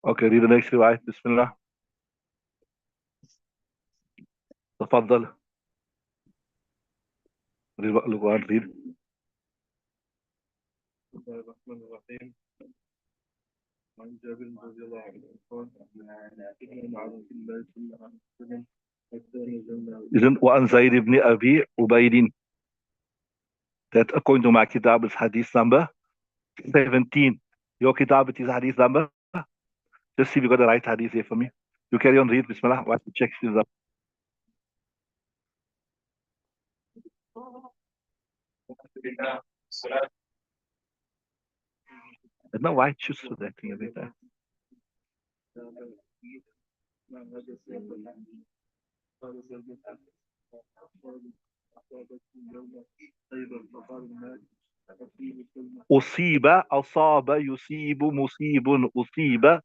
Okay, read the next riwayat. Bismillah. تفضل. Read what look on, read. بسم الله الرحمن الرحيم. عن جابر رضي الله عنه قال كنا مع رسول الله صلى الله عليه وسلم حتى نزلنا. إذن وعن زيد بن أبي عبيد. That according to my kitab is hadith number 17. Your kitab is hadith number. Just see if you got the right hadith here for me. You carry on, read. Bismillah. Watch the check this up. There's no white shoes for that thing every time. أصيب أصاب يصيب مصيب أصيب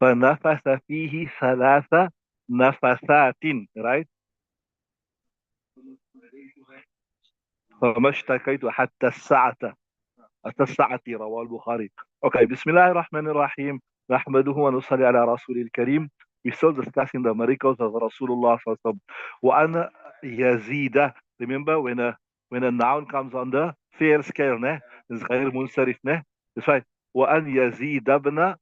فنفث فيه ثلاث نفثات, right? فما اشتكيت حتى الساعة رواه البخاري. Okay, بسم الله الرحمن الرحيم. نحمده ونصلي على رسول الكريم. We still discussing the miracles of Rasulullah sallallahu alaihi wasallam. وأن يزيد. Remember when a noun comes on the fair scale, ne? It's غير منصرف, ne? That's right. وأن يزيد ابن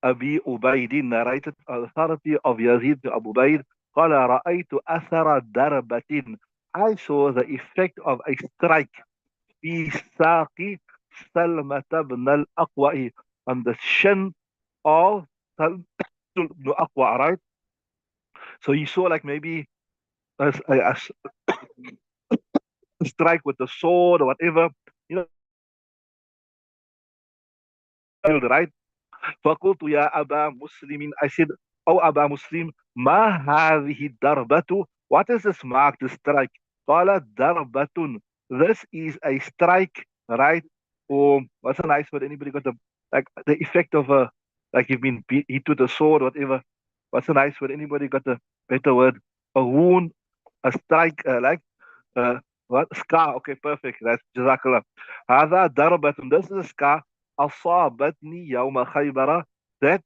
أبي أبيد, narrated authority of Yazid bin Abu Ubaid. قال رأيت أثر ضربة. I saw the effect of a strike في ساق سلمة بن الأقوى, on the shin of Salmah ibn Aqwa, right? So you saw like maybe a strike with the sword or whatever, you know, right? فقلت يا أبا مسلم, I said, oh أبا مسلم, ما هذه الضربة? What is this mark, this strike? قال ضربة. This is a strike, right? Or what's a nice word? Anybody got the effect of a, like you've been hit with a sword, whatever. What's a nice word? Anybody got a better word? A wound, a strike, uh, what? Scar. Okay, perfect. That's Jazakallah. هذا ضربة. This is a scar. أصابتني يوم خيبر. That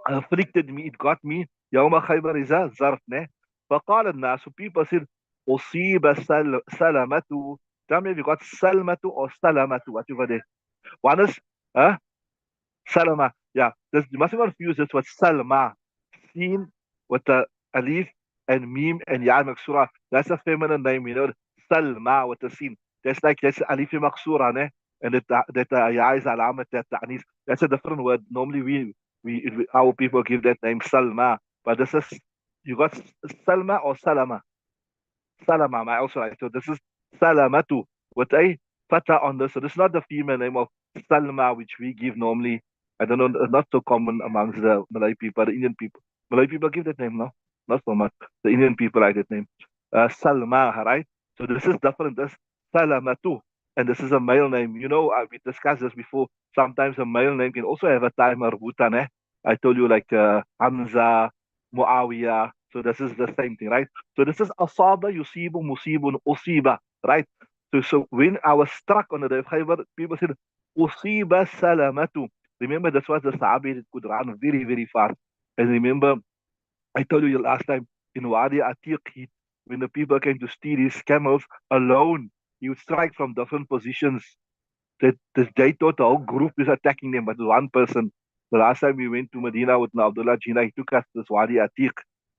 afflicted me, it got me. يوم خيبر is a ظرف, ne? فقال الناس, people said, أصيب سلمة. Tell me if you got سلمة or سلمة, whatever it is. One is, huh? Salama. Yeah, this, you must not confuse this with Salma. Seen with the alif and meme and ya maksura. That's a feminine name, you know. Salma with the sin. That's alif maksura, ne? And that ya is alamat, that ta'nis. That's a different word. Normally our people give that name Salma. But this is, you got Salma or Salama? Salama, I also like. So this is Salamatu with a fata on this. So this is not the female name of Salma, which we give normally. I don't know, not so common amongst the Malay people, the Indian people. Malay people give that name, no? Not so much. The Indian people like that name. Salma, right? So this is different. This Salamatu. And this is a male name. You know, we discussed this before. Sometimes a male name can also have a time marbutan, eh? I told you like Hamza, Muawiyah. So this is the same thing, right? So this is asaba, yusibu, musibun, usiba, right? So when I was struck on the day of Khaybar, people said, usiba salamatu. Remember, this was the Sahabi that could run very, very fast. And remember, I told you last time, in Wadi Atiq, when the people came to steal his camels alone, he would strike from different positions. They thought the whole group is attacking them, but one person. The last time we went to Medina with Abdullah Jina, he took us to this Wadi Atiq.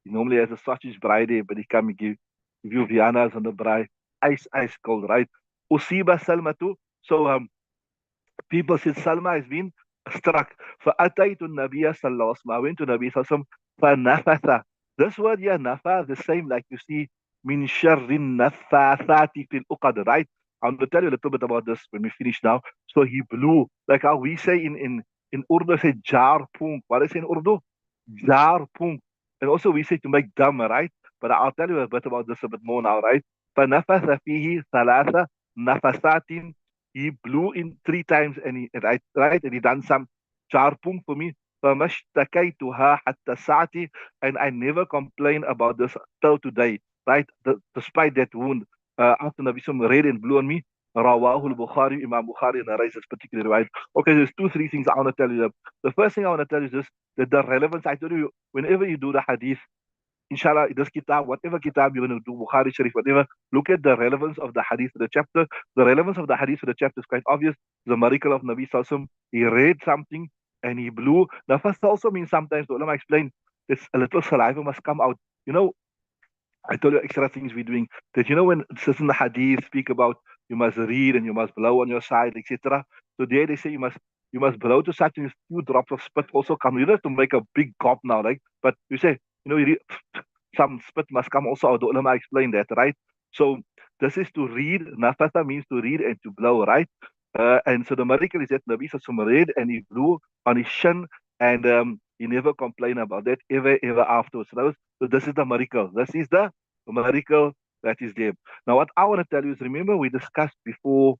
He normally has a sausage braai there, but he come and give you vianas on the braai. Ice cold, right? Usiba Salmatu. So people said Salma has been struck. فأتيت النبي صلى الله عليه وسلم. I went to Nabi صلى الله عليه وسلم. فنفث. This word here, nafa, the same like you see, min sharrin nafathati fil uqad, right? I'm going to tell you a little bit about this when we finish now. So he blew, like how we say in Urdu, say jar punk. What is it in Urdu? Jar punk. And also we say to make dam, right? But I'll tell you a bit about this a bit more now, right? فنفث فيه ثلاث نفثات. He blew in 3 times and right, and he done some charpung for me. فما اشتكيتها حتى ساعتي, and I never complain about this till today, right? Despite that wound. after Nabi Sallam read and blew on me, Rawahu al-Bukhari, Imam Bukhari narrates this particular right. Okay, there's two, three things I want to tell you. The first thing I want to tell you is this, that the relevance, I told you, whenever you do the hadith, inshallah, this kitab, whatever kitab you're going to do, Bukhari, Sharif, whatever, look at the relevance of the hadith of the chapter. The relevance of the hadith of the chapter is quite obvious. The miracle of Nabi Sallallahu he read something and he blew. Nafas also means sometimes, the ulama explain, this a little saliva must come out. You know, I told you extra things we're doing. That you know when it says in the hadith speak about you must read and you must blow on your side, etc. So there they say you must blow to such a few drops of spit also come. You don't have to make a big gulp now, right? But you say, you read, some spit must come also out. The ulama explained that, right? So this is to read. Nafasa means to read and to blow, right? And so the miracle is that Nabi Sallallahu read and he blew on his shin and he never complained about that ever afterwards. So this is the miracle. This is the miracle that is there. Now, what I want to tell you is, remember we discussed before,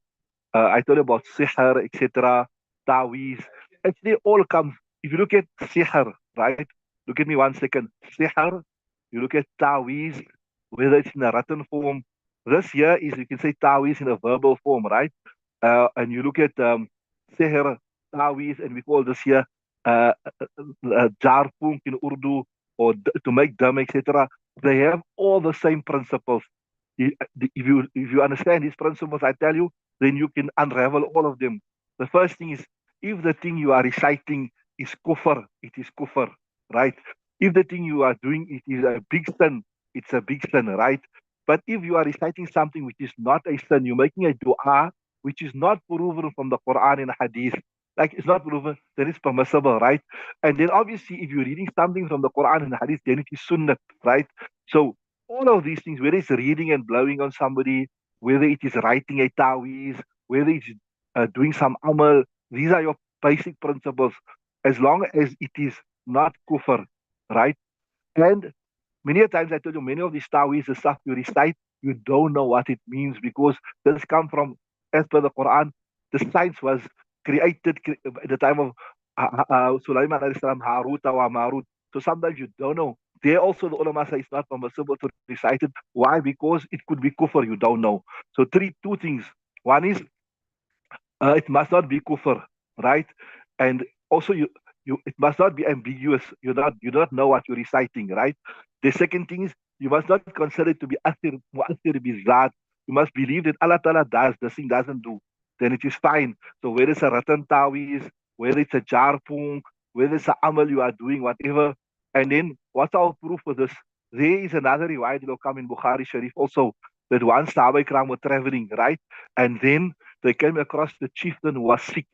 I told you about sihr, etc., ta'weez. Actually, all comes, if you look at sihr, right? Look at me 1 second. Sihr, you look at ta'weez, whether it's in a written form. This here is, you can say ta'weez in a verbal form, right? And you look at sihr, ta'weez, and we call this here jarpunk in Urdu, or to make dam, etc. They have all the same principles. If you understand these principles, I tell you, then you can unravel all of them. The first thing is, if the thing you are reciting is kufr, it is kufr, right? If the thing you are doing it is a big sin, it's a big sin, right? But if you are reciting something which is not a sin, you're making a dua which is not proven from the Quran and Hadith, like it's not proven, then it's permissible, right? And then obviously, if you're reading something from the Quran and Hadith, then it is sunnah, right? So all of these things, whether it's reading and blowing on somebody, whether it is writing a ta'weez, whether it's doing some amal, these are your basic principles, as long as it is not kufr, right? And many a times I told you, many of these ta'weez, the stuff you recite, you don't know what it means because this come from, as per the Quran, the science was created at the time of Sulaiman alayhi salam, Harut wa Marut. So sometimes you don't know. There also the ulama say it's not permissible to recite it. Why? Because it could be kufr, you don't know. So two things. One is it must not be kufr, right? And also it must not be ambiguous. You don't know what you're reciting, right? The second thing is you must not consider it to be mu'athir bizat. You must believe that Allah Ta'ala does, the thing doesn't do. Then it is fine. So whether it's a ratan tawiz, whether it's a jarpung, whether it's a amal you are doing, whatever. And then what's our proof for this? There is another riwayat that will come in Bukhari Shareef also, that once Sahaba Ikram were traveling, right? And then they came across the chieftain who was sick.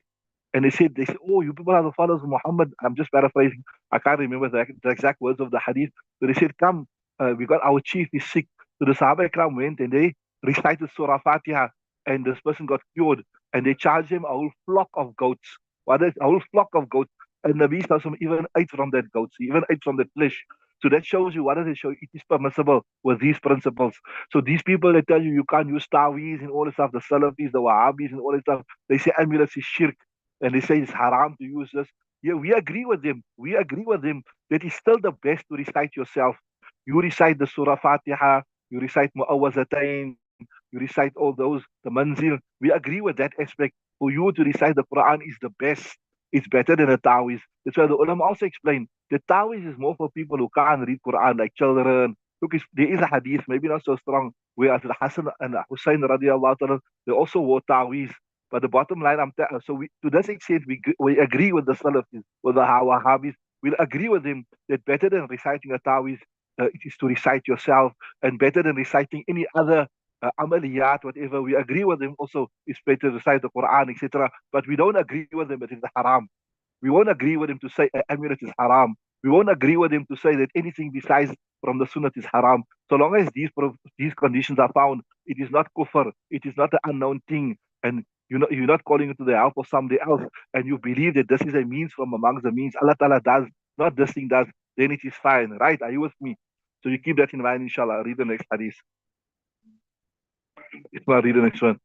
And they said, oh, you people are the followers of Muhammad. I'm just paraphrasing. I can't remember the exact words of the hadith. So they said, come, we got our chief is sick. So the Sahaba Ikram went and they recited Surah Fatiha and this person got cured. And they charged him a whole flock of goats. What is a whole flock of goats? And Nabi Sallallahu even ate from that goats. He even ate from that flesh. So that shows you, what does it show? It is permissible with these principles. So these people that tell you you can't use ta'weez and all this stuff, the Salafis, the Wahhabis and all this stuff, they say amulets is shirk. And they say it's haram to use this. Yeah, we agree with them. We agree with them that it's still the best to recite yourself. You recite the Surah Fatiha, you recite Mu'awwazatain, you recite all those, the Manzil. We agree with that aspect. For you to recite the Quran is the best. It's better than a Tawiz. That's why the ulama also explained the Tawiz is more for people who can't read Quran, like children. Look, there is a hadith, maybe not so strong, where Al Hassan and Hussein radiallahu ta'ala, they also wore Tawiz. But the bottom line, so to this extent, we agree with the Salafis, with the Wahhabis. We'll agree with them that better than reciting a Tawiz, it is to recite yourself, and better than reciting any other amaliyat, whatever. We agree with them also, it's better to recite the Quran, etc. But we don't agree with them that it's haram. We won't agree with him to say amulet is haram. We won't agree with him to say that anything besides from the sunnah is haram. So long as these conditions are found, it is not kufr, it is not an unknown thing, and you're not calling it to the help of somebody else, and you believe that this is a means from amongst the means Allah Ta'ala does, not this thing does, then it is fine, right? Are you with me? So you keep that in mind, inshallah. Read the next hadith. It's not read the next one.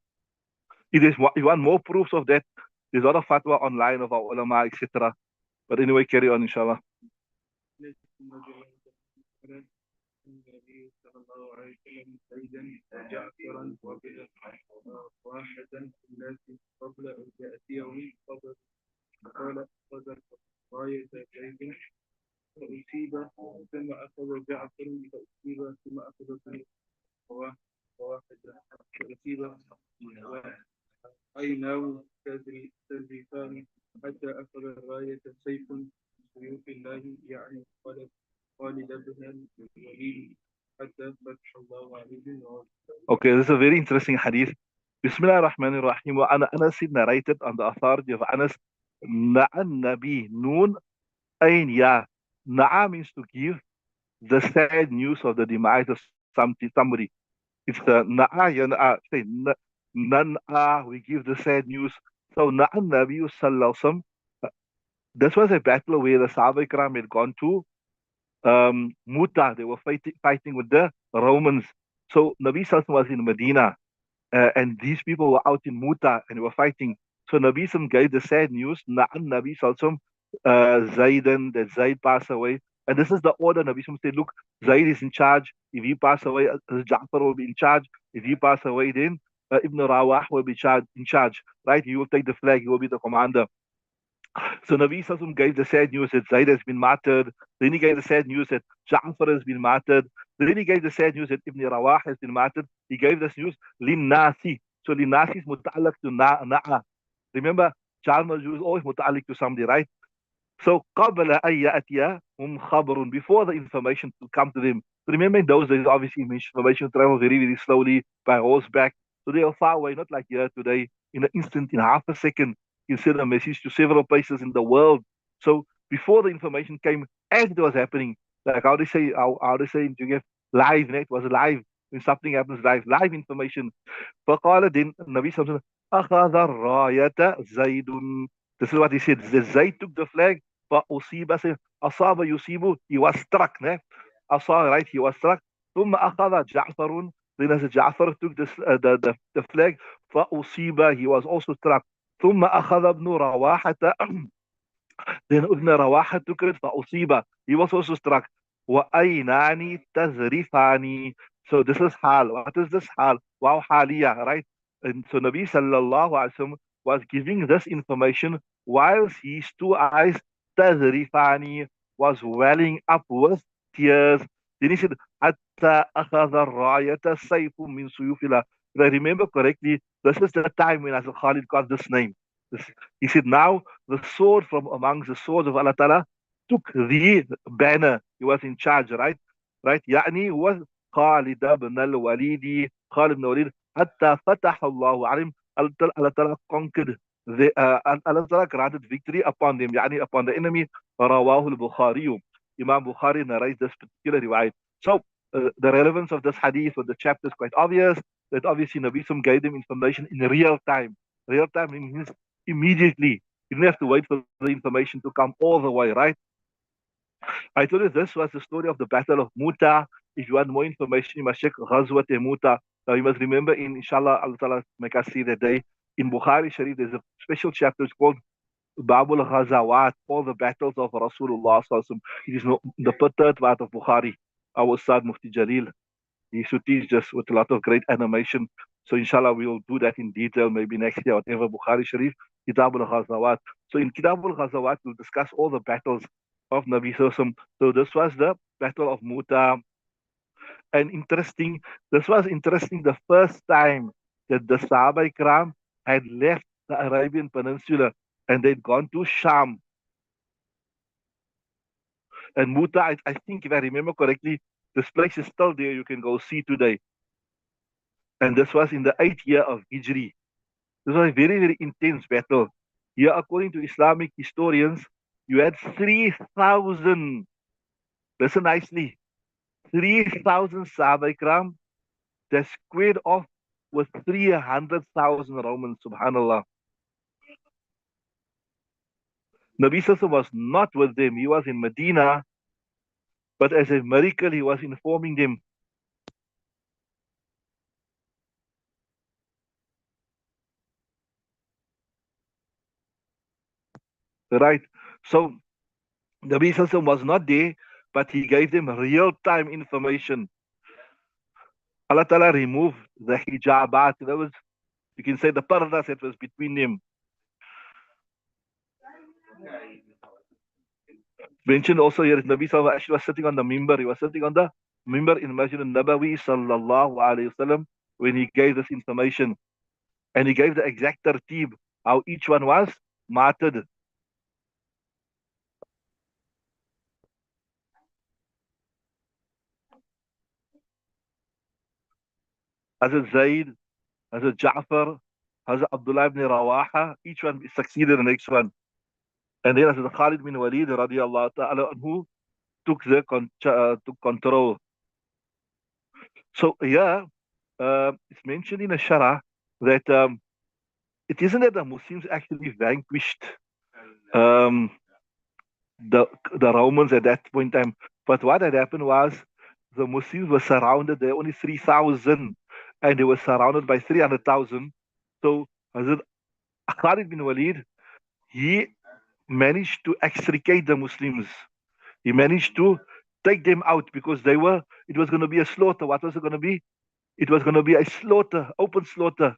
You want more proofs of that? There's a lot of fatwa online of our ulama, etc. But anyway, carry on, inshallah. Okay, this is a very interesting hadith. Bismillah ar-Rahman ar-Rahim. Anas narrated on the authority of Anas. Na'an Nabi Noon Ain Ya. Na'a means to give the sad news of the demise of somebody. It's the Na'a ya Na'a. Say Nan'a, we give the sad news. So Na'an Nabi Sallallahu Alaihi Wasallam. This was a battle where the Sahaba Ikram had gone to Muta. They were fighting with the Romans. So Nabi Sallallahu was in Medina, and these people were out in Muta and they were fighting. So Nabi Sallallahu gave the sad news. Na'an Nabi Sallallahu Zaidan, that Zaid passed away. And this is the order. Nabi Sallallahu said, look, Zaid is in charge. If he pass away, Ja'far will be in charge. If he pass away, then Ibn Rawah will be in charge. Right? He will take the flag. He will be the commander. So Nabi Sallallahu gave the sad news that Zayd has been martyred. Then he gave the sad news that Ja'far has been martyred. Then he gave the sad news that Ibn Rawah has been martyred. He gave this news, Lin Nasi. So Lin Nasi is muta'alaq to Na'a. Remember, Jar Majrur is always muta'alaq to somebody, right? So قبل أن يأتيهم خبر, before the information to come to them. Remember, in those days, obviously, information travel very, very slowly by horseback. So they are far away, not like here today. In an instant, in half a second, you send a message to several places in the world. So before the information came, as it was happening, like how they say, you get live, it was live. When something happens live information. فقال then Nabi Sallallahu أخذ الراية زيد. This is what he said. The Zayd took the flag. فأصيب, say أصاب يصيب, he was struck. Ne? أصاب, right? He was struck. ثم أخذ جعفر. Then as Ja'far took the flag. فأصيب, he was also struck. ثم أخذ ابن رواحة. Then Ibn Rawaha took it فأصيب, he was also struck. وأينان تذرفان. So this is hal. What is this hal? Wow, haliya, right? And so Nabi sallallahu alaihi wasallam was giving this information whilst his two eyes tazrifani, was welling up with tears. Then he said, Hatta akhadha rayata sayfu min suyufillah. If I remember correctly, this is the time when Hazrat Khalid got this name. He said, now the sword from amongst the swords of Allah Ta'ala took the banner. He was in charge, right? Right? يعني was Khalid ibn al-Walidi, Khalid ibn al-Walid, حتى فتح الله عليهم. Allah Ta'ala conquered Allah Ta'ala granted victory upon them, يعني upon the enemy. رواه البخاري. Imam Bukhari narrates this particular riwayat. So the relevance of this hadith or the chapter is quite obvious. That obviously Nabi Sallam gave them information in real time. Real time means immediately. You don't have to wait for the information to come all the way, right? I told you this was the story of the Battle of Muta. If you want more information, you must check Ghazwat Muta. Now you must remember, inshallah, Allah Ta'ala make us see that day. In Bukhari Sharif, there's a special chapter called Babul Ghazawat, all the battles of Rasulullah. It is the third part of Bukhari. Our Ustad Mufti Jalil. He should teach us with a lot of great animation. So inshallah, we will do that in detail maybe next year, whatever. Bukhari Sharif, Kitab al-Ghazawat. So in Kitab al-Ghazawat, we'll discuss all the battles of Nabi Sallallahu. So this was the Battle of Muta. And interesting, this was interesting the first time that the Sahaba Ikram had left the Arabian Peninsula and they'd gone to Sham. And Muta, I think if I remember correctly, this place is still there. You can go see today. And this was in the 8th year of Hijri. This was a very, very intense battle. Here, according to Islamic historians, you had 3,000, listen nicely, 3,000 Sahaba Ikram that squared off with 300,000 Romans, subhanAllah. Nabi Sallallahu was not with them. He was in Medina, but as a miracle, he was informing them. Right? So, Nabi Sallallahu was not there, but he gave them real-time information. Allah Ta'ala removed the hijabat. That was, you can say, the pardas that was between them. Mentioned also here, Nabi Sallallahu actually was sitting on the mimbar. He was sitting on the mimbar in Masjid al-Nabawi Sallallahu Alaihi Wasallam when he gave this information. And he gave the exact tartib, how each one was martyred. Hazrat Zaid, Hazrat Ja'far, Hazrat Abdullah ibn Rawaha, each one succeeded the next one. And then Hazrat Khalid bin Walid radiallahu ta'ala anhu took control. So yeah, it's mentioned in a Shara that it isn't that the Muslims actually vanquished um, the Romans at that point in time, but what had happened was the Muslims were surrounded. There were only 3,000, and they were surrounded by 300,000. So Hazrat Khalid bin Walid, he managed to extricate the Muslims. He managed to take them out because it was going to be a slaughter. What was it going to be? It was going to be a slaughter, open slaughter.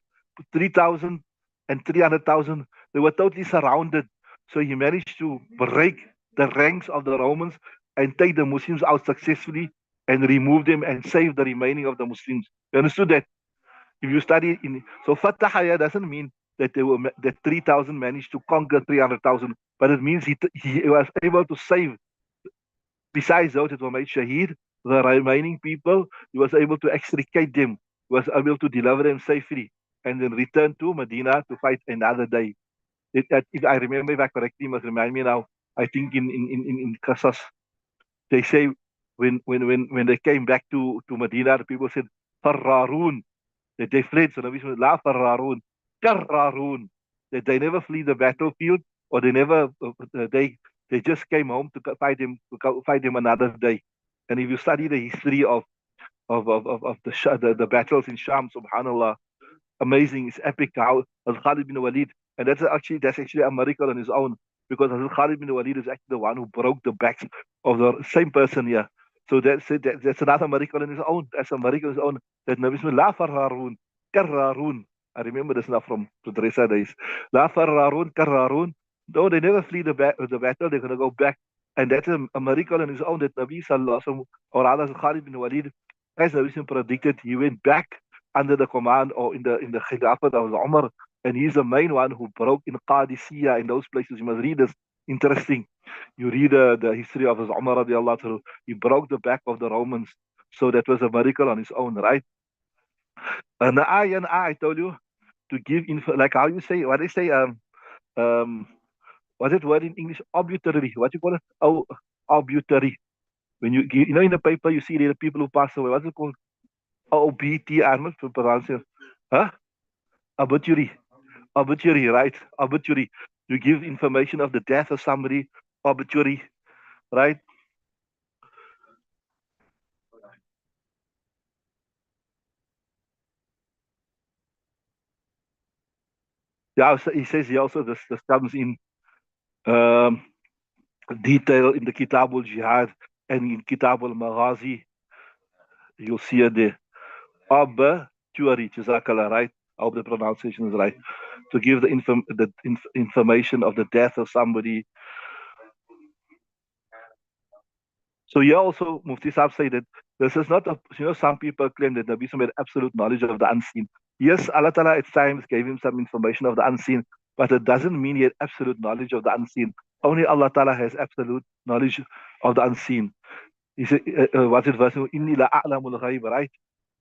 3,000 and 300,000. They were totally surrounded. So he managed to break the ranks of the Romans and take the Muslims out successfully and remove them and save the remaining of the Muslims. You understood that? If you study so Fatahaya doesn't mean that that 3,000 managed to conquer 300,000, but it means he was able to save. Besides those that were made shaheed, the remaining people, he was able to extricate them, he was able to deliver them safely, and then return to Medina to fight another day. If I remember, if I correctly, must remind me now. I think in Qasas, they say when they came back to Medina, the people said Farrarun, that they fled. So Nabi said, La Farrarun, Karrarun, that they never flee the battlefield, or they just came home to fight them another day. And if you study the history of the battles in Sham, subhanallah, amazing. It's epic how Khalid bin Walid, and that's actually a miracle on his own, because Khalid bin Walid is actually the one who broke the backs of the same person here. So that's another miracle in his own. That's a miracle in his own. That Nabi Sallallahu La Farharun, Karrarun. I remember this now from Dresa days. La Farharun, Karrarun. No, they never flee the battle. They're gonna go back, and that's a miracle in his own. That Nabi Sallallahu Alaihi Wasallam, or rather Khalid bin Walid, as Nabi Sallallahu predicted, he went back under the command or in the Khilafat of Umar, and he's the main one who broke in Qadisiyah, in those places. You must read this. Interesting. You read the history of Umar radiallahu anhu. He broke the back of the Romans. So that was a miracle on its own, right? And I told you to give info, like how you say, what they say, um, what's that word in English? Obituary. What you call it? Oh, obituary. When in the paper, you see the people who pass away. What's it called? OBT, I'm not pronouncing it. Huh? Obituary. Obituary, right? Obituary. You give information of the death of somebody. Obituary, right? Yeah, so he says he also this comes in um, detail in the Kitab al-Jihad and in Kitab al-Maghazi. You'll see it there. Obituary, Jazakallah, right? I hope the pronunciation is right. To give the information of the death of somebody. So here also, Mufti Saab say that this is not some people claim that Nabi Sallallahu had absolute knowledge of the unseen. Yes, Allah Ta'ala at times gave him some information of the unseen, but it doesn't mean he had absolute knowledge of the unseen. Only Allah Ta'ala has absolute knowledge of the unseen. He said, what's it verse? Inni la a'lamul ghaib, right?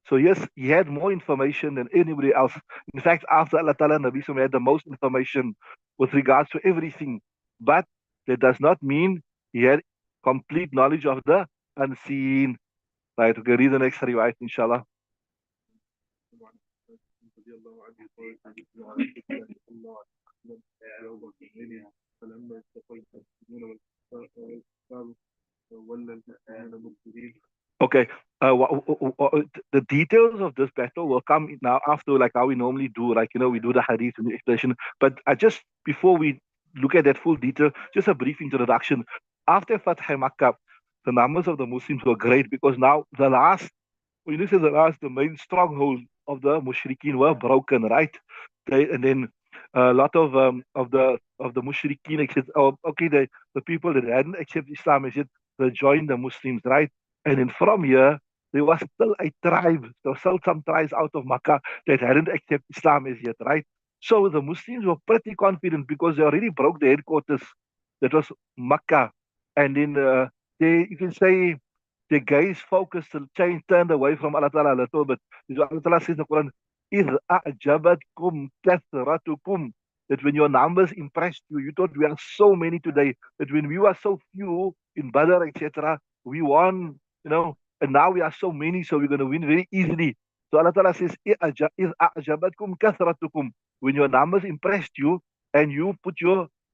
So yes, he had more information than anybody else. In fact, after Allah Ta'ala, Nabi Sallallahu had the most information with regards to everything. But that does not mean he had complete knowledge of the unseen. Right, we can read the next riwayat, inshallah. Okay. The details of this battle will come now after, like how we normally do, like we do the hadith and the explanation. But before we look at that full detail, just a brief introduction. After Fatah Makkah, the numbers of the Muslims were great because now the last when you say the last, the main stronghold of the mushrikeen were broken, right? And then a lot of the mushrikeen accept, oh, okay, the people that hadn't accepted Islam, is it, they joined the Muslims, right? And then from here, there was still a tribe, there were still some tribes out of Makkah that hadn't accepted Islam as yet, right? So the Muslims were pretty confident because they already broke the headquarters, that was Makkah, and then they, you can say, the gaze focused and changed, turned away from Allah Ta'ala a little bit. This is what Allah Ta'ala says in the Quran, إِذْ أَعْجَبَتْكُمْ كَثْرَتُكُمْ, that when your numbers impressed you, you thought we are so many today, that when we were so few in Badr, etc., we won, and now we are so many, so we're going to win very easily. So Allah Ta'ala says, إِذْ أَعْجَبَتْكُمْ كَثْرَتُكُمْ, when your numbers impressed you, and you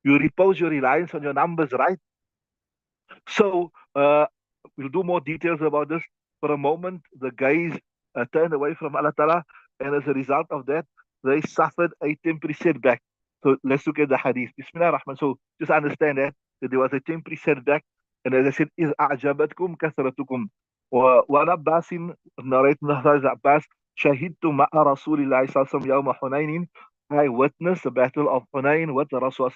repose your reliance on your numbers, right? So we'll do more details about this. For a moment, the guys turned away from Allah Ta'ala, and as a result of that, they suffered a temporary setback. So let's look at the hadith. Bismillah ar-Rahman. So just understand that there was a temporary setback, and as I said, is a'jabatkum kathratukum. وعن عباس narrating the Abbas, شهدت مع رسول الله صلى الله عليه وسلم يوم حنين. I witnessed the battle of Hunain with the Rasul.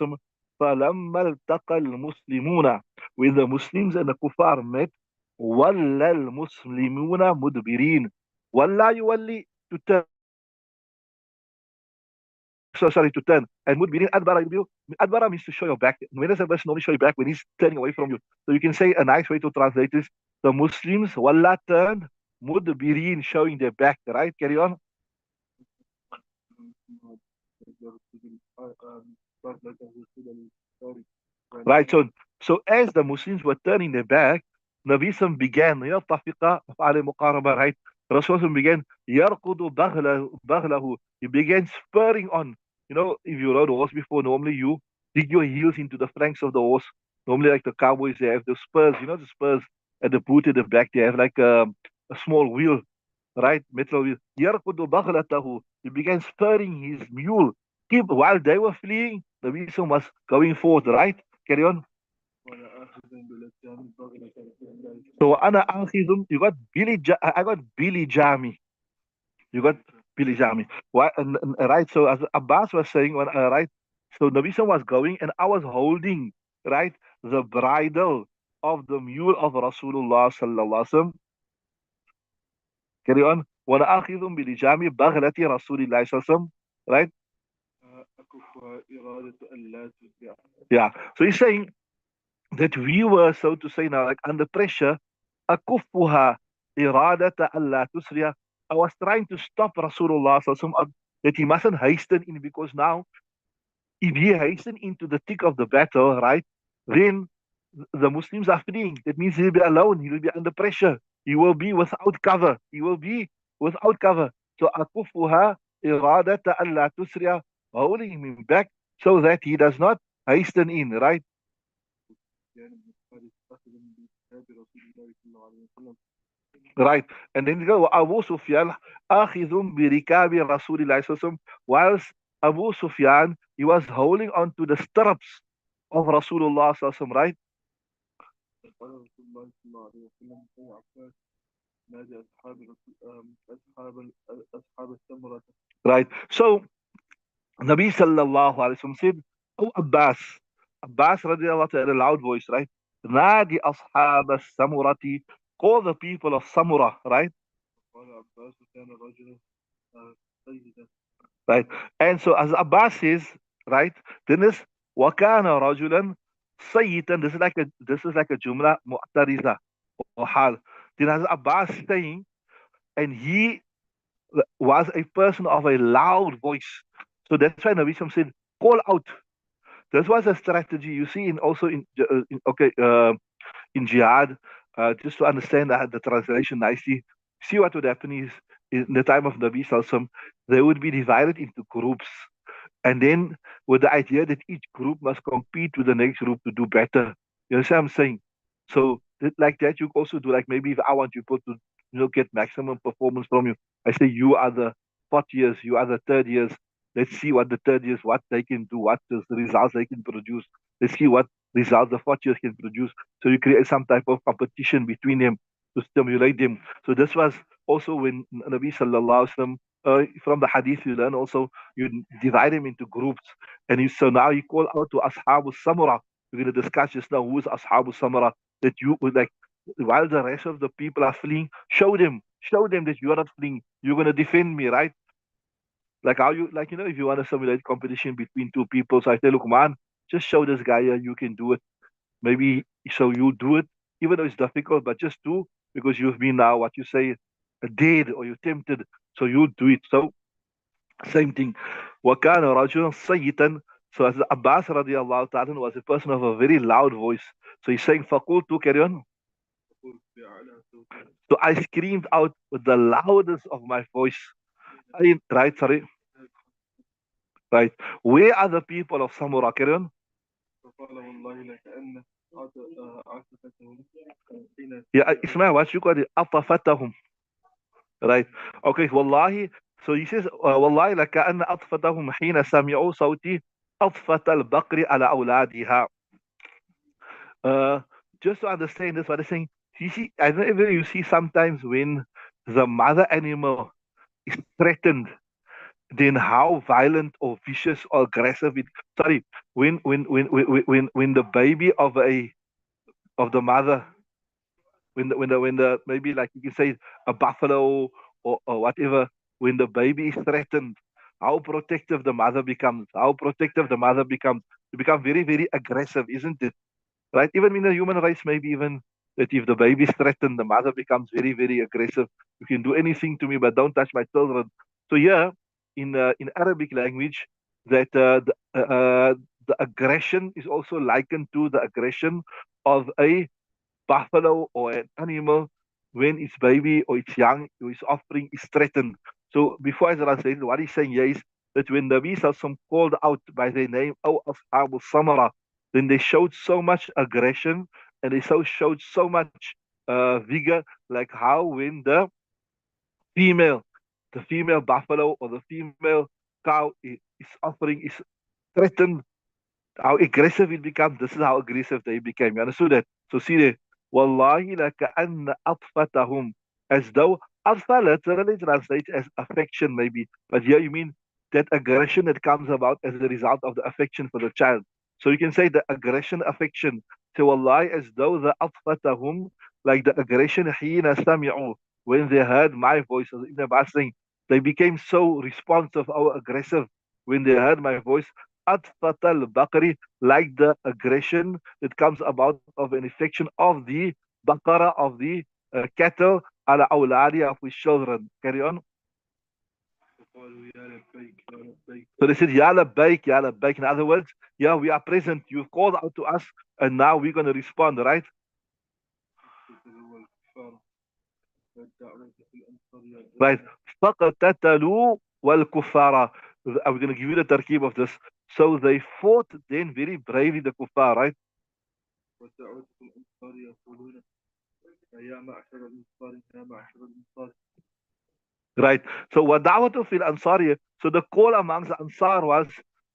فلما التقى المسلمون, when the Muslims and the Kuffar met, وَلَّا الْمُسْلِمُونَ مُدْبِرِينَ. وَلَّا يُوَلِّي, to turn. So sorry, to turn. And mudbirin, adbara means to show your back. When does a person normally show your back? When he's turning away from you. So you can say, a nice way to translate is, the Muslims, walla, turned, mudbirin, showing their back, right? Carry on. Right. So as the Muslims were turning their back, Nabi Sam began, tafiqa af'al muqaraba, right? Rasul began, yarqudu baghlahu. He began spurring on. If you rode a horse before, normally you dig your heels into the flanks of the horse. Normally, like the cowboys, they have the spurs, the spurs at the boot at the back. They have like a small wheel, right? Metal wheel. Yarqudu baghlatahu. He began spurring his mule. While they were fleeing, Nabi Sam was going forward, right? Carry on. So ana akhidum, you got I got Billy Jami. You got Billy Jami. Why? Right. So as Abbas was saying, right. So Nabi Sallam was going, and I was holding, right, the bridle of the mule of Rasulullah sallallahu alaihi wasallam. Carry on. Wa akhidum Billy Jami baghlati Rasulillah sallallahu alaihi wasallam. Right. Yeah. So he's saying that we were, so to say now, like under pressure. أكفها إرادة ألا تسرع. I was trying to stop Rasulullah that he mustn't hasten in, because now if he hasten into the thick of the battle, right, then the Muslims are fleeing. That means he'll be alone. He will be under pressure. He will be without cover. He will be without cover. So أكفها إرادة ألا تسرع, holding him back so that he does not hasten in, right? Right. And then you go, Abu Sufyan, akhidhum birikabi Rasulillah sallallahu alaihi wasallam, whilst Abu Sufyan, he was holding on to the stirrups of Rasulullah sallallahu alaihi wasallam, right? Right. So Nabi sallallahu alaihi wasallam said, "Oh Abbas, Abbas radiallahu ta'ala, a loud voice, right? Nadi ashab samurati, call the people of Samura, right? Right. And so as Abbas says, right, then this wakana rajulan sayyitan, this is like a jumla mu'tariza or hal. Then as Abbas saying, and he was a person of a loud voice. So that's why Nabi Sam said, call out. This was a strategy you see also in jihad, just to understand the translation nicely. See what would happen is, in the time of Nabi Sallallahu, they would be divided into groups. And then with the idea that each group must compete with the next group to do better. You understand what I'm saying? So like that, you also do, like, maybe if I want people to get maximum performance from you, I say you are the fourth years, you are the third years. Let's see what the third years, what they can do, what the results they can produce. Let's see what results the fourth years can produce. So you create some type of competition between them. to stimulate them. So this was also when Nabi Sallallahu Alaihi Wasallam, from the hadith you learn also, you divide them into groups. And so now you call out to Ashabu Samura. We're going to discuss just now who is Ashabu Samura. That you would like, while the rest of the people are fleeing, show them that you are not fleeing. You're going to defend me, right? Like how you, like, if you want to simulate competition between two people, so I say, look, man, just show this guy you can do it. Maybe so you do it, even though it's difficult, but just do because you've been now what you say, dead or you're tempted, so you do it. So same thing. وَكَانَ رَجُلًا صَيِّتًا. So as Abbas radiallahu ta'ala was a person of a very loud voice. So he's saying, فَقُلْتُ, carry on. So I screamed out with the loudest of my voice. Right, sorry. Right. Where are the people of Samura, carry on? Yeah, Ismail, what you call it? أطفتهم. Right. Okay, wallahi. So he says, wallahi لكأن أطفتهم حين سمعوا صوتي أطفت البقر على أولادها. Uh, just to understand this, what I'm saying, you see, I don't know if you see sometimes when the mother animal is threatened, then how violent or vicious or aggressive it. Sorry, when the baby of the mother, when the maybe like you can say a buffalo or whatever, when the baby is threatened, how protective the mother becomes, you become very, very aggressive, isn't it? Right? Even in the human race, maybe even that if the baby is threatened, the mother becomes very, very aggressive. You can do anything to me, but don't touch my children. So here, in Arabic language, that the aggression is also likened to the aggression of a buffalo or an animal when its baby or its young or its offspring is threatened. So before I translate, what he's saying here is that when the Nabi Sallallahu called out by their name, "Oh Ashab Samara," then they showed so much aggression and they showed so much vigor, like how when female, the female buffalo or the female cow is offering is threatened, how aggressive it becomes. This is how aggressive they became. You understood that? So see there. Wallahi لكأن أطفتهم, as though atfa literally translates as affection maybe, but here you mean that aggression that comes about as a result of the affection for the child. So you can say the aggression, affection. So wallahi, as though the atfatahum, like the aggression حين سمعوا, when they heard my voice, as Ibn Abbas saying, they became so responsive or aggressive when they heard my voice. Atfatal Bakari, like the aggression that comes about of an affection of the Bakara, of the cattle, ala awladi, of his children. Carry on. So they said, Ya labbaik, Ya labbaik. In other words, yeah, we are present. You've called out to us, and now we're going to respond, right? Right. فَقَتَتَلُوا وَالْكُفَّارَ. I'm going to give you the tarkib of this. So they fought then very bravely, the kuffar, right? Right. So wadawatu fil ansari. So the call amongst the Ansar was,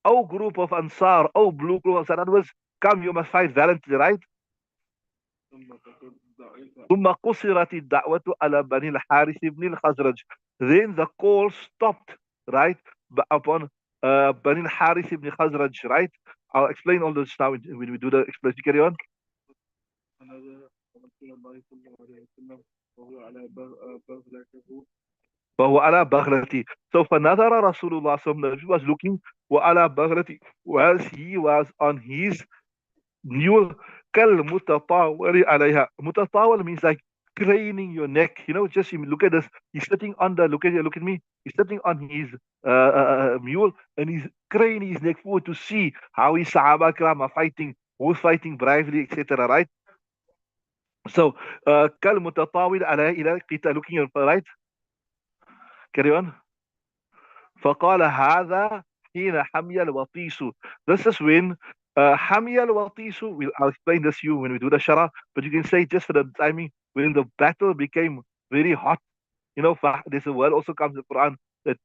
oh group of Ansar, oh blue group of Ansar. That was, come, you must fight valiantly, right? ثم قصرت الدعوة على بني الحارث بن الخزرج. Then the call stopped, right? Upon Bani al-Harith ibn Khazraj, right? I'll explain all this now when we do the explanation. Carry on. فهو على بغلتي. So فنظر رسول الله صلى الله عليه وسلم, was looking وعلى بغلتي, whilst he was on his mule. كالمتطاول عليها. متطاول means like craning your neck. Just look at this. He's sitting on look at me. He's sitting on his mule and he's craning his neck forward to see how his Sahaba Kram are fighting, who's fighting bravely, etc. Right? So, كالمتطاول عليها إلى قتال, looking at right. Carry on. فقال هذا حين حمي الوطيس. This is when حمي الوطيس, I'll explain this to you when we do the shara, but you can say just for the timing, when the battle became very hot. There's a word also comes in the Quran that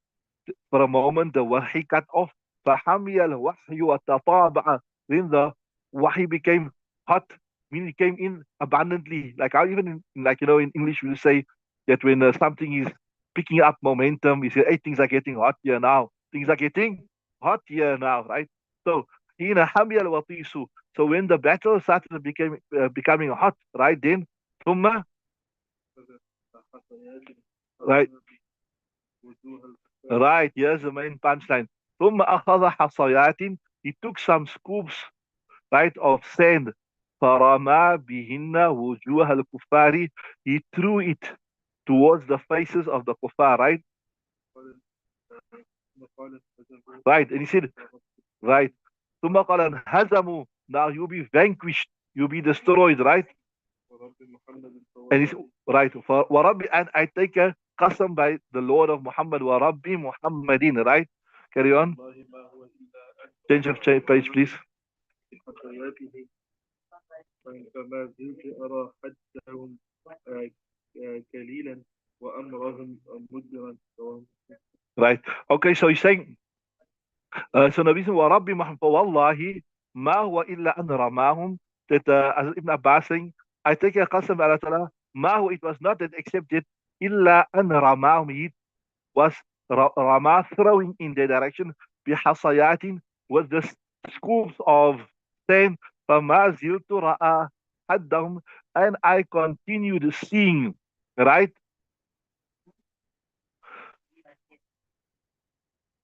for a moment the wahi cut off. فحمي الوحي وتطابع. Then the wahi became hot. meaning it came in abundantly. Like how even like in English we say that when something is picking up momentum, we say, hey, things are getting hot here now. Things are getting hot here now, right? So in a hamiyal watisu. So when the battle started becoming hot, right then, ثم, right, right. Here's the main punchline. ثم أخذ حصيات. He took some scoops, right, of sand. فرمى بهن وجوه الكفار. He threw it towards the faces of the kuffar, right? Right. And he said, right. ثم قال انهزموا. Now you'll be vanquished. You'll be destroyed, right? And he's right. For Warabi, and I take a qasam by the Lord of Muhammad, Warabi Muhammadin, right? Carry on. Change of page, please. Right. Okay, so he's saying, so Nabi said, Warabi Muhammad, Wallahi, ma huwa illa an ramahum, that as Ibn Abbas saying, I take a qasam by Allah Ta'ala, ma huwa, it was not that except that illa an ramahum, he was Rama throwing in their direction بحصيات with the scoops of sand فما زلت رأى حدهم, and I continued seeing, right?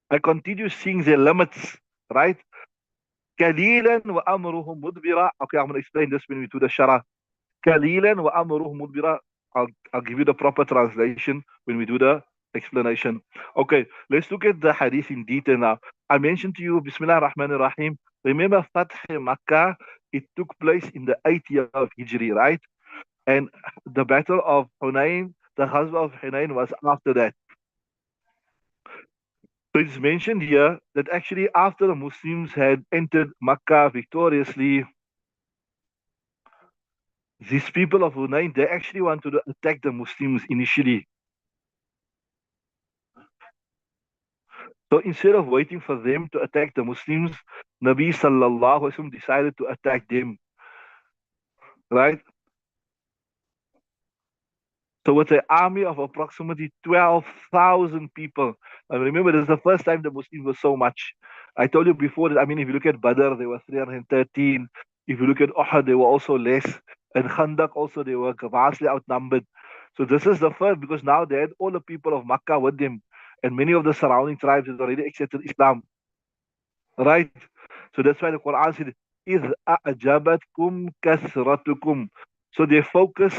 I continued seeing the limits, right? قليلا وأمرهم مدبرا. Okay, I'm going to explain this when we do the shara. قليلا وأمرهم مدبرا. I'll give you the proper translation when we do the explanation. Okay, let's look at the hadith in detail now. I mentioned to you, Bismillah ar-Rahman ar-Rahim. Remember, Fath Makkah, it took place in the 8th year of Hijri, right? And the battle of Hunayn, the Ghazwa of Hunayn was after that. So it's mentioned here that actually after the Muslims had entered Makkah victoriously, these people of Hunayn, they actually wanted to attack the Muslims initially. So instead of waiting for them to attack the Muslims, Nabi sallallahu alaihi wasallam decided to attack them, right? So with an army of approximately 12,000 people. And remember, this is the first time the Muslims were so much. I told you before that, I mean, if you look at Badr, they were 313. If you look at Uhud, they were also less. And Khandaq also, they were vastly outnumbered. So this is the first, because now they had all the people of Makkah with them. And many of the surrounding tribes had already accepted Islam, right? So that's why the Quran said, إِذْ أَعْجَبَتْكُمْ كَثْرَتُكُمْ. So their focus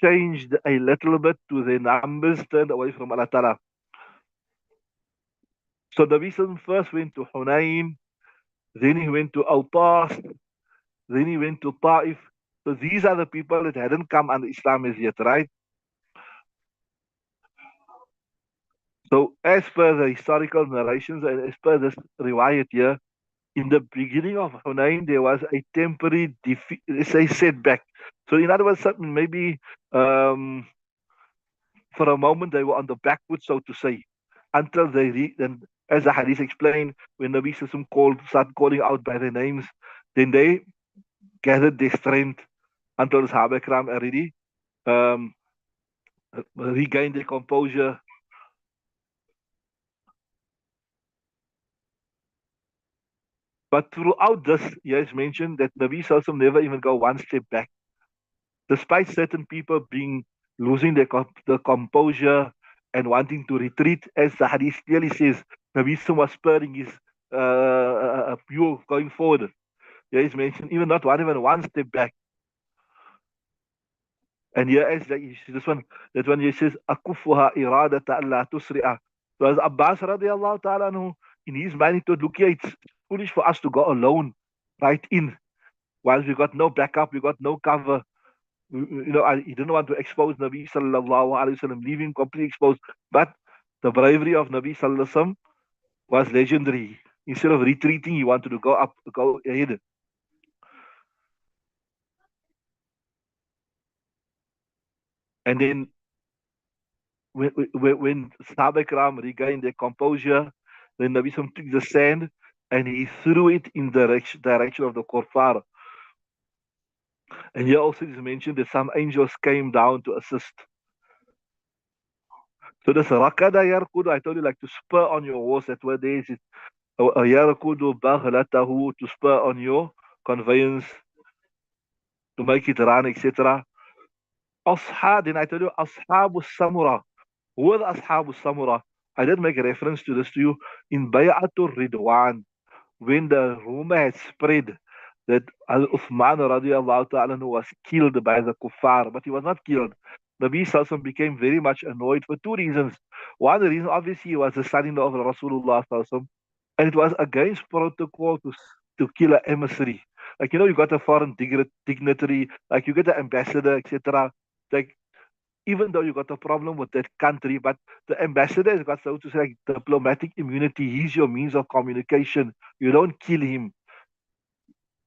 changed a little bit to the numbers turned away from Allah Ta'ala. So the Nabi first went to Hunayn, then he went to Awtas, then he went to Ta'if. So these are the people that hadn't come under Islam as yet, right? So as per the historical narrations and as per this riwayat here, in the beginning of Hunayn, there was a temporary defeat, let's say setback. So in other words, maybe for a moment they were on the back foot, so to say, until then, as the hadith explained, when Nabi Sallallahu started calling out by their names, then they gathered their strength until the Sahaba Ikram already um, regained their composure. But throughout this, he has mentioned that Nabi Sallallahu never even go one step back, despite certain people being losing their composure and wanting to retreat, as the hadith clearly says, Nabi Sallallahu was spurring his view going forward. Yeah, he's mentioned even not even one step back. And here is like this one, that when he says akufuha iradata Allah tusri'a. So as Abbas radiallahu ta'ala anhu, in his mind he thought, look here, it's foolish for us to go alone right in. Whilst we got no backup, we got no cover. He didn't want to expose Nabi sallallahu alayhi wasallam, leave him completely exposed. But the bravery of Nabi sallallahu alayhi wasallam was legendary. Instead of retreating, he wanted to go ahead. And then when Sahaba Ikram regained their composure, then Nabi Sallam took the sand and he threw it in the direction of the kuffar. And here also it is mentioned that some angels came down to assist. So this rakada yarkudu, I told you, like to spur on your horse. That word there is yarkudu baghlatahu, to spur on your conveyance, to make it run, etc. Then I told you, ashabu samura. Who are the ashabu samura? I did make a reference to this to you in Bayatul Ridwan, when the rumor had spread that Al Uthman radiallahu ta'ala anhu was killed by the kuffar, but he was not killed. Nabi Sallallahu became very much annoyed for two reasons. One reason, obviously, he was the son-in-law of Rasulullah Sallallahu, and it was against protocol to kill an emissary. Like, you got a foreign dignitary, like you get an ambassador, etc. Like, even though you got a problem with that country, but the ambassador has got, so to say, like, diplomatic immunity. He's your means of communication. You don't kill him.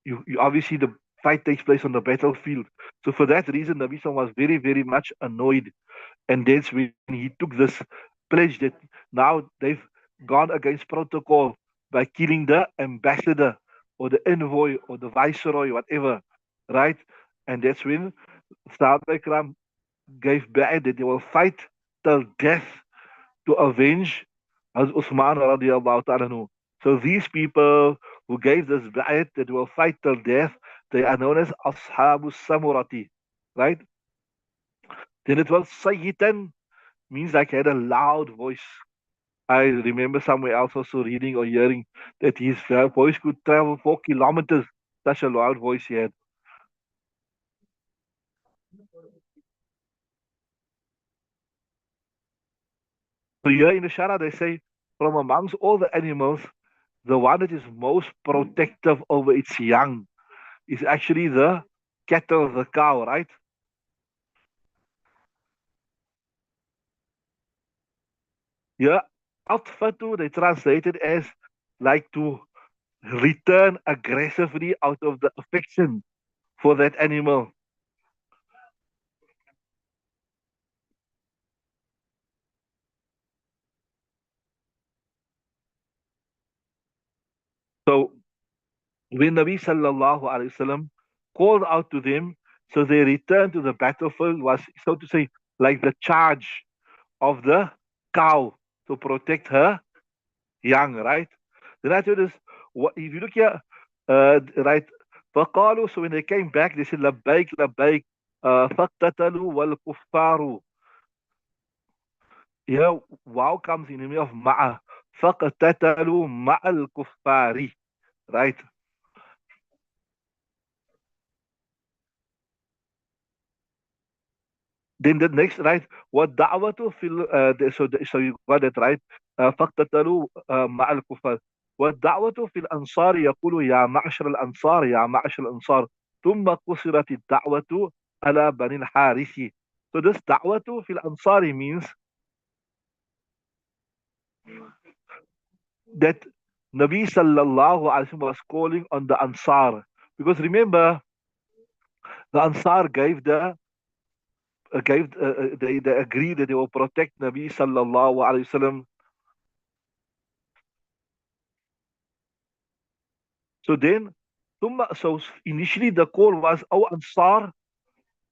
You obviously, the fight takes place on the battlefield. So for that reason, Nabi Sallam was very, very much annoyed. And that's when he took this pledge that now they've gone against protocol by killing the ambassador or the envoy or the viceroy, whatever, right? And that's when Sahaba Ikram gave ba'at that they will fight till death to avenge Hazrat Uthman radiallahu ta'ala anhu. So these people who gave this ba'at that will fight till death, they are known as Ashabu Samurati, right? Then it was Sayyitan, means like he had a loud voice. I remember somewhere else also reading or hearing that his voice could travel 4 kilometers. Such a loud voice he had. So here in the Shara they say, from amongst all the animals, the one that is most protective over its young is actually the cattle, the cow, right? Yeah, atfatu, they translate it as like to return aggressively out of the affection for that animal. So when Nabi sallallahu alaihi wasallam called out to them, so they returned to the battlefield was, so to say, like the charge of the cow to protect her young, right? Then I told us, what, if you look here, right, فقالوا, so when they came back, they said, لبيك لبيك فاقتتلوا والكفار. Here, wow comes in the meaning of ma'a. فاقتتلوا مع الكفار, right? Then the next, right, what da'watu fil, so you got it right. فاقتتلوا مع الكفار. والدعوة في الأنصار يقول يا معشر الأنصار يا معشر الأنصار ثم قصرت الدعوة على بني الحارث. So this دعوة في الأنصار means that Nabi sallallahu alaihi wasallam was calling on the Ansar, because remember the Ansar they agreed that they will protect Nabi sallallahu alaihi wasallam. So then, so initially the call was, "Oh Ansar,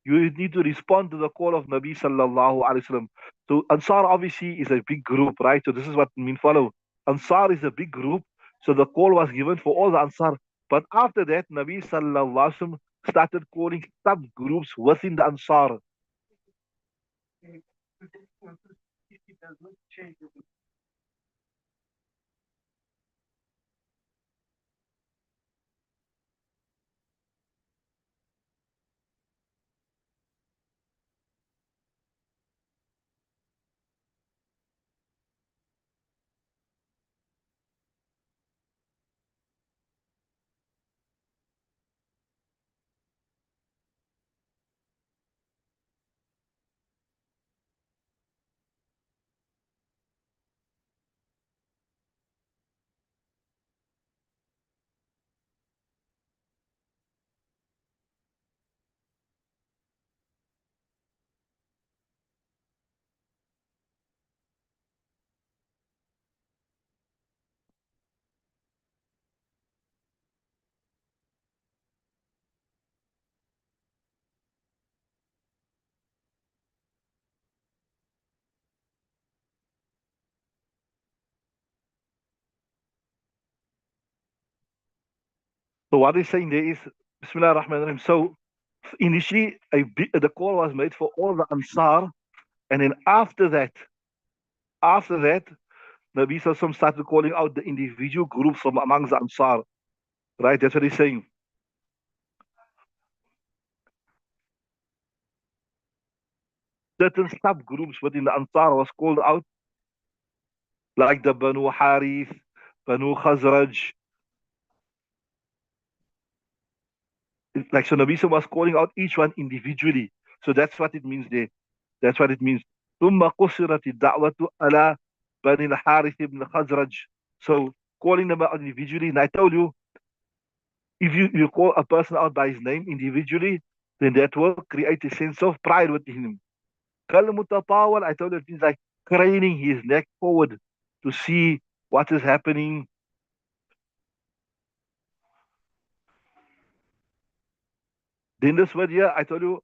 you need to respond to the call of Nabi sallallahu alaihi wasallam." So Ansar obviously is a big group, right? So this is what mean follow. Ansar is a big group, so the call was given for all the Ansar. But after that, Nabi sallallahu alaihi wasallam started calling subgroups within the Ansar. So what he's saying there is, Bismillah ar-Rahman ar-Rahim. So initially, the call was made for all the Ansar, and then after that, Nabi Sallallahu started calling out the individual groups from amongst the Ansar. Right? That's what he's saying. Certain subgroups within the Ansar was called out, like the Banu Harith, Banu Khazraj. Like so, Nabi Sallallahu was calling out each one individually. So that's what it means there. That's what it means. ثم قصرت الدعوة على بني الحارث بن خزرج. So calling them out individually. And I told you, if you call a person out by his name individually, then that will create a sense of pride within him. كالمتطاول, I told you, it means like craning his neck forward to see what is happening. Then this word here, I told you,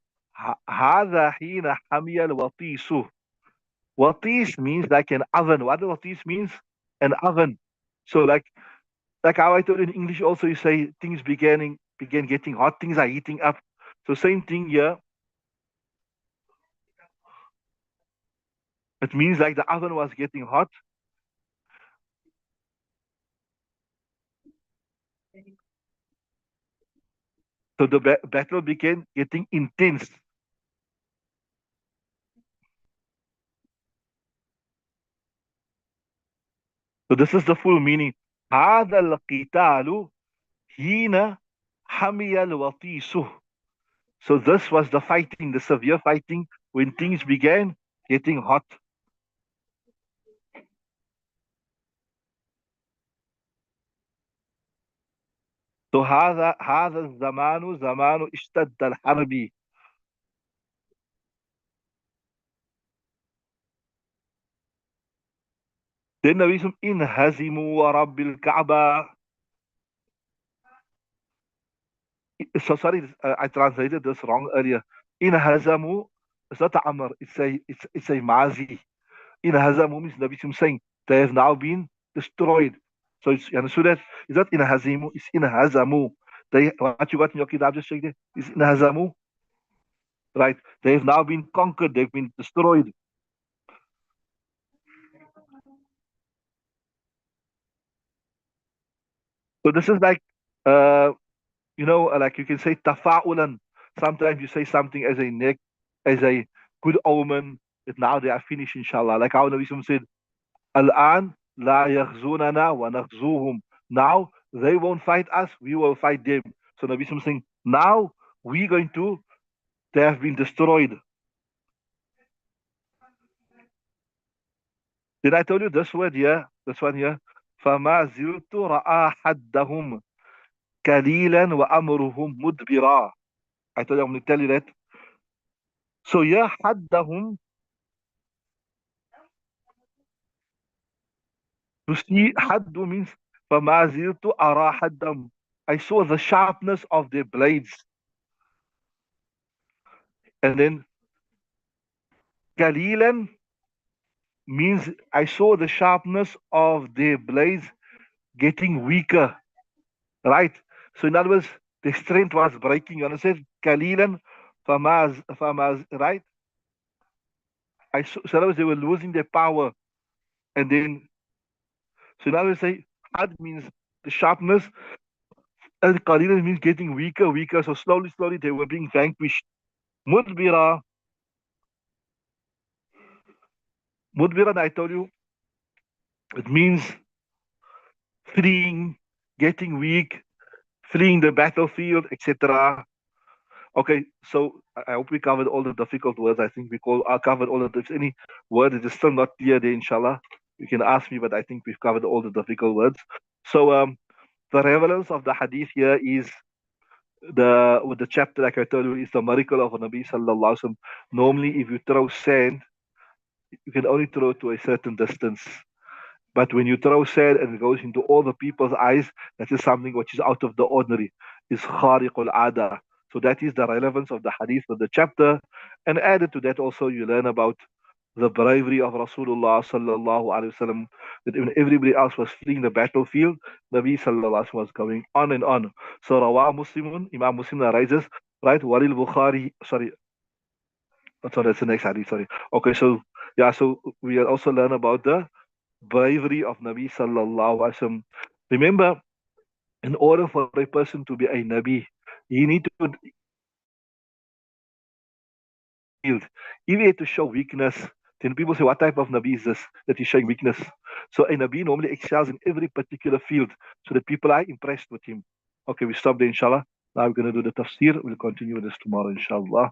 هذا حين حمي الوطيس. Watis means like an oven. What does watis means? An oven. So like how I told you in English also, you say things began getting hot, things are heating up. So same thing here. It means like the oven was getting hot. So the battle began getting intense. So this is the full meaning. هذا القتال حين حمي الوطيس. So this was the fighting, the severe fighting, when things began getting hot. So هذا الزمان زمان اشتد الحرب. Then Nabi said, in hazimu wa rabbil Kaaba. So sorry, I translated this wrong earlier. In hazamu, it's not a amr, it's a mazi. In hazamu means Nabi Sim saying they have now been destroyed. So it's, you understood that? It's not in hazimu, it's in hazamu. They, what you got in your kitab just check there is in hazamu, right? They have now been conquered, they've been destroyed. So this is like, uh, like you can say tafa'ulan. Sometimes you say something as a good omen that now they are finished, inshallah. Like how Nabi Sallallahu said, Al-an la yaghzunana wa naghzuhum. Now they won't fight us, we will fight them. So Nabi Sallallahu saying, now we're going to, they have been destroyed. Did I tell you this word here? This one here? فَمَا زِلْتُ رَآ حَدَّهُمْ كَلِيلًا وَأَمْرُهُمْ مُدْبِرًا. I told you I'm going to tell you that. So yeah, حَدَّهُمْ, to see haddu means فَمَا زِلْتُ أَرَى حَدَّهُمْ. I saw the sharpness of their blades. And then قَلِيلًا means I saw the sharpness of their blades getting weaker. Right? So in other words, the strength was breaking. You understand? قَلِيلًا فَمَا, right? So in other words, they were losing their power. And then, so in other words, say, had means the sharpness, and قَلِيلًا means getting weaker, weaker. So slowly, slowly, they were being vanquished. Mudbira, Mudbira, I told you, it means fleeing, getting weak, fleeing the battlefield, etc. Okay, so I hope we covered all the difficult words. I think I covered all of this. Any word that is still not clear there, inshallah, you can ask me, but I think we've covered all the difficult words. So the relevance of the hadith here is with the chapter, like I told you, is the miracle of Nabi Sallallahu Alaihi Wasallam. Normally, if you throw sand, you can only throw to a certain distance. But when you throw sand and it goes into all the people's eyes, that is something which is out of the ordinary. Is khariqul ada. So that is the relevance of the hadith of the chapter. And added to that also, you learn about the bravery of Rasulullah sallallahu alaihi wasallam, that when everybody else was fleeing the battlefield, Nabi sallallahu alaihi wasallam was going on and on. So Rawah Muslimun, Imam Muslim narrates, right? Walil Bukhari, sorry, sorry, that's the next hadith, sorry. Okay, so yeah, so we also learn about the bravery of Nabi sallallahu alaihi wasallam. Remember, in order for a person to be a Nabi, he need to field. If he had to show weakness, then people say, what type of Nabi is this that he's showing weakness? So a Nabi normally excels in every particular field so that people are impressed with him. Okay, we stop there, inshallah. Now we're going to do the tafsir. We'll continue with this tomorrow, inshallah.